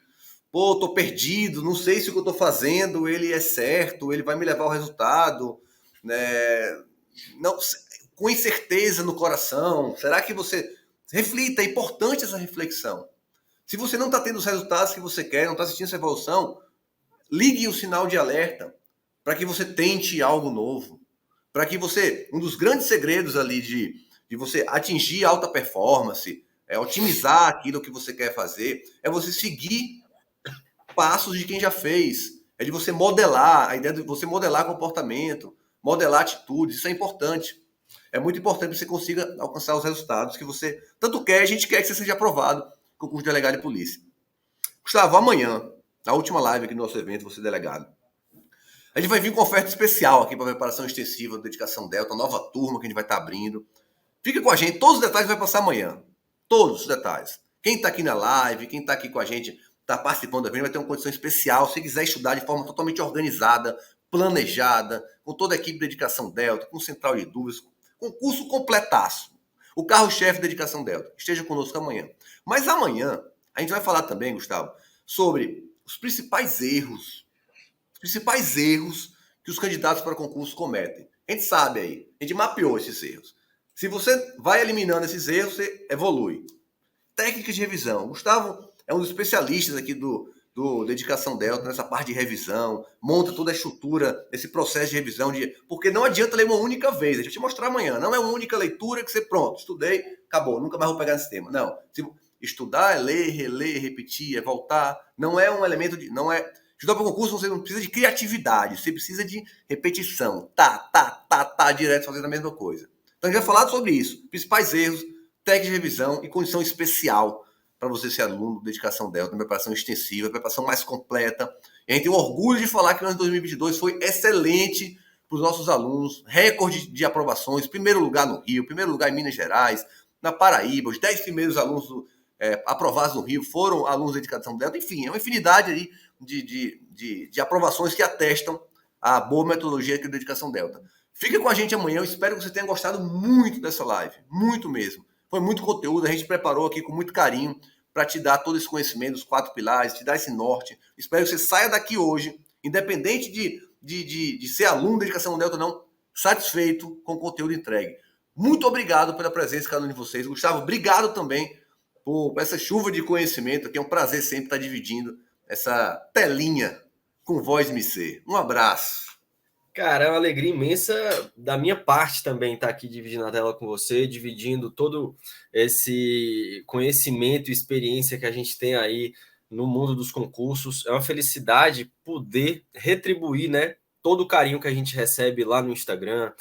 pô, estou perdido, não sei se o que eu estou fazendo ele é certo, ele vai me levar ao resultado, né? Não, com incerteza no coração. Será que você... Reflita, é importante essa reflexão. Se você não está tendo os resultados que você quer, não está assistindo essa evolução, ligue o sinal de alerta para que você tente algo novo. Para que você... Um dos grandes segredos ali de você atingir alta performance, otimizar aquilo que você quer fazer, é você seguir passos de quem já fez. É de você modelar, a ideia de você modelar comportamento, modelar atitudes, isso é importante. É muito importante que você consiga alcançar os resultados que você tanto quer. A gente quer que você seja aprovado com o curso de delegado de polícia. Gustavo, amanhã, na última live aqui do nosso evento, você delegado, a gente vai vir com uma oferta especial aqui para preparação extensiva, dedicação Delta, nova turma que a gente vai estar abrindo. Fica com a gente, todos os detalhes vai passar amanhã. Todos os detalhes. Quem está aqui na live, quem está aqui com a gente, está participando da evento, vai ter uma condição especial. Se quiser estudar de forma totalmente organizada, planejada, com toda a equipe de dedicação Delta, com central de dúvidas, concurso completaço. O carro-chefe da dedicação Delta. Esteja conosco amanhã. Mas amanhã, a gente vai falar também, Gustavo, sobre os principais erros. Os principais erros que os candidatos para concurso cometem. A gente sabe aí, a gente mapeou esses erros. Se você vai eliminando esses erros, você evolui. Técnicas de revisão. O Gustavo é um dos especialistas aqui do Dedicação Delta, nessa parte de revisão, monta toda a estrutura, esse processo de revisão, porque não adianta ler uma única vez, a gente vai te mostrar amanhã, não é uma única leitura que você, pronto, estudei, acabou, nunca mais vou pegar nesse tema. Não, estudar é ler, reler, repetir, é voltar, não é um elemento de... Estudar para o concurso você não precisa de criatividade, você precisa de repetição, direto fazendo a mesma coisa. Então a gente vai falar sobre isso, principais erros, técnicas de revisão e condição especial para você ser aluno de dedicação Delta, uma preparação extensiva, preparação mais completa. E a gente tem o orgulho de falar que o ano de 2022 foi excelente para os nossos alunos, recorde de aprovações, primeiro lugar no Rio, primeiro lugar em Minas Gerais, na Paraíba, os 10 primeiros alunos aprovados no Rio foram alunos de dedicação Delta, enfim, é uma infinidade aí de aprovações que atestam a boa metodologia que é a dedicação Delta. Fica com a gente amanhã, eu espero que você tenha gostado muito dessa live, muito mesmo. Foi muito conteúdo, a gente preparou aqui com muito carinho para te dar todo esse conhecimento dos 4 pilares, te dar esse norte. Espero que você saia daqui hoje, independente de ser aluno da dedicação Delta ou não, satisfeito com o conteúdo entregue. Muito obrigado pela presença de cada um de vocês. Gustavo, obrigado também por essa chuva de conhecimento, que é um prazer sempre estar dividindo essa telinha com Voz MC. Um abraço. Cara, é uma alegria imensa da minha parte também estar aqui dividindo a tela com você, dividindo todo esse conhecimento e experiência que a gente tem aí no mundo dos concursos. É uma felicidade poder retribuir, né, todo o carinho que a gente recebe lá no Instagram,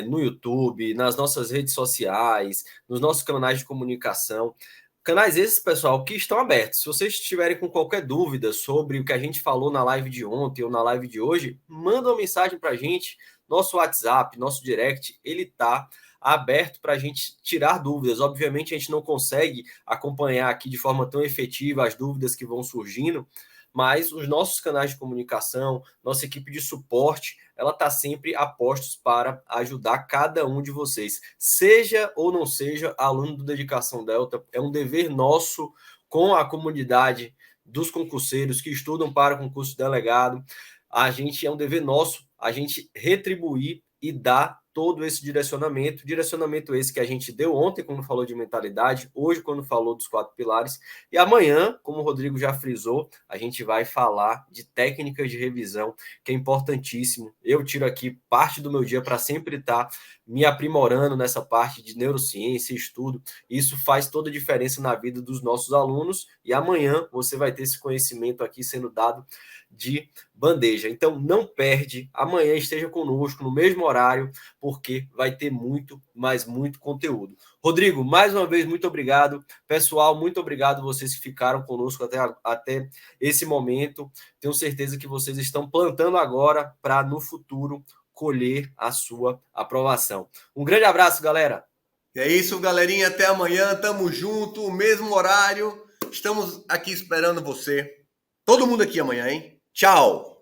no YouTube, nas nossas redes sociais, nos nossos canais de comunicação. Canais esses, pessoal, que estão abertos. Se vocês estiverem com qualquer dúvida sobre o que a gente falou na live de ontem ou na live de hoje, manda uma mensagem para a gente. Nosso WhatsApp, nosso direct, ele está aberto para a gente tirar dúvidas. Obviamente, a gente não consegue acompanhar aqui de forma tão efetiva as dúvidas que vão surgindo, mas os nossos canais de comunicação, nossa equipe de suporte, ela está sempre a postos para ajudar cada um de vocês. Seja ou não seja aluno do Dedicação Delta, é um dever nosso com a comunidade dos concurseiros que estudam para o concurso de delegado. A gente é um dever nosso, a gente retribuir e dar todo esse direcionamento esse que a gente deu ontem quando falou de mentalidade, hoje quando falou dos 4 pilares, e amanhã, como o Rodrigo já frisou, a gente vai falar de técnicas de revisão, que é importantíssimo. Eu tiro aqui parte do meu dia para sempre estar me aprimorando nessa parte de neurociência, estudo. Isso faz toda a diferença na vida dos nossos alunos, e amanhã você vai ter esse conhecimento aqui sendo dado de bandeja. Então não perde, amanhã esteja conosco no mesmo horário, porque vai ter muito, mas muito conteúdo. Rodrigo, mais uma vez, muito obrigado. Pessoal, muito obrigado vocês que ficaram conosco até esse momento. Tenho certeza que vocês estão plantando agora para, no futuro, colher a sua aprovação. Um grande abraço, galera. É isso, galerinha. Até amanhã. Tamo junto, mesmo horário. Estamos aqui esperando você. Todo mundo aqui amanhã, hein? Tchau!